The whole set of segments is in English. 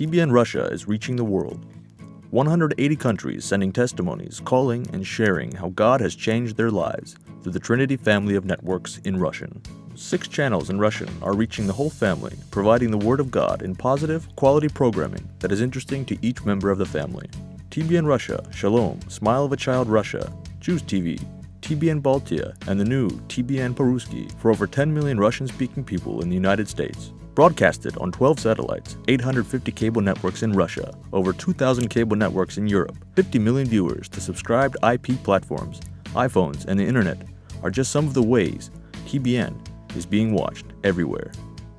TBN Russia is reaching the world. 180 countries sending testimonies, calling and sharing how God has changed their lives through the Trinity family of networks in Russian. 6 channels in Russian are reaching the whole family, providing the Word of God in positive, quality programming that is interesting to each member of the family. TBN Russia, Shalom, Smile of a Child Russia, Jews TV, TBN Baltia, and the new TBN По-русски for over 10 million Russian-speaking people in the United States. Broadcasted on 12 satellites, 850 cable networks in Russia, over 2,000 cable networks in Europe, 50 million viewers to subscribed IP platforms, iPhones, and the internet are just some of the ways TBN is being watched everywhere.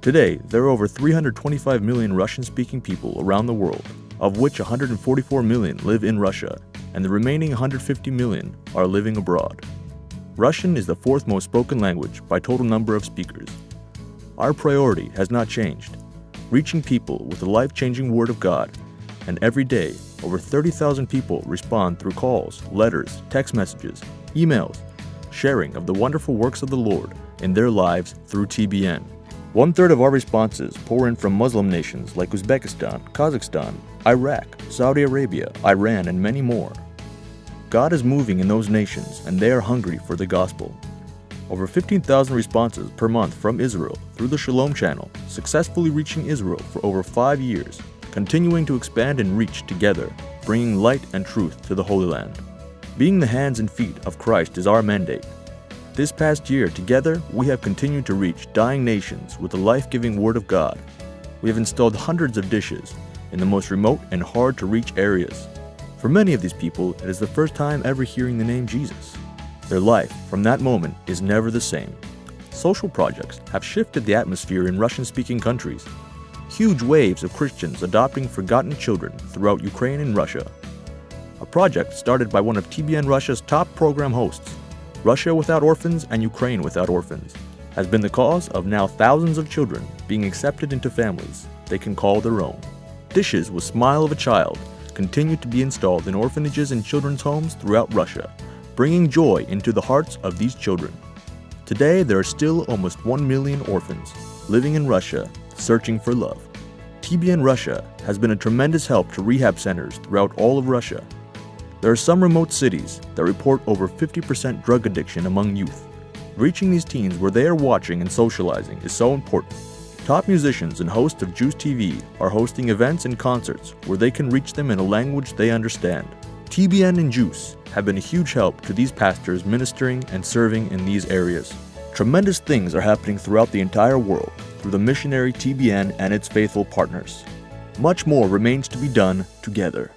Today, there are over 325 million Russian-speaking people around the world, of which 144 million live in Russia, and the remaining 150 million are living abroad. Russian is the 4th most spoken language by total number of speakers. Our priority has not changed, reaching people with the life-changing Word of God, and every day, over 30,000 people respond through calls, letters, text messages, emails, sharing of the wonderful works of the Lord in their lives through TBN. 1/3 of our responses pour in from Muslim nations like Uzbekistan, Kazakhstan, Iraq, Saudi Arabia, Iran, and many more. God is moving in those nations, and they are hungry for the gospel. Over 15,000 responses per month from Israel through the Shalom channel, successfully reaching Israel for over 5 years, continuing to expand and reach together, bringing light and truth to the Holy Land. Being the hands and feet of Christ is our mandate. This past year, together, we have continued to reach dying nations with the life-giving Word of God. We have installed hundreds of dishes in the most remote and hard-to-reach areas. For many of these people, it is the first time ever hearing the name Jesus. Their life, from that moment, is never the same. Social projects have shifted the atmosphere in Russian-speaking countries. Huge waves of Christians adopting forgotten children throughout Ukraine and Russia. A project started by one of TBN Russia's top program hosts, Russia Without Orphans and Ukraine Without Orphans, has been the cause of now thousands of children being accepted into families they can call their own. Dishes with Smile of a Child continue to be installed in orphanages and children's homes throughout Russia, bringing joy into the hearts of these children. Today, there are still almost 1 million orphans living in Russia searching for love. TBN Russia has been a tremendous help to rehab centers throughout all of Russia. There are some remote cities that report over 50% drug addiction among youth. Reaching these teens where they are watching and socializing is so important. Top musicians and hosts of Jews TV are hosting events and concerts where they can reach them in a language they understand. TBN and Jews have been a huge help to these pastors ministering and serving in these areas. Tremendous things are happening throughout the entire world through the missionary TBN and its faithful partners. Much more remains to be done together.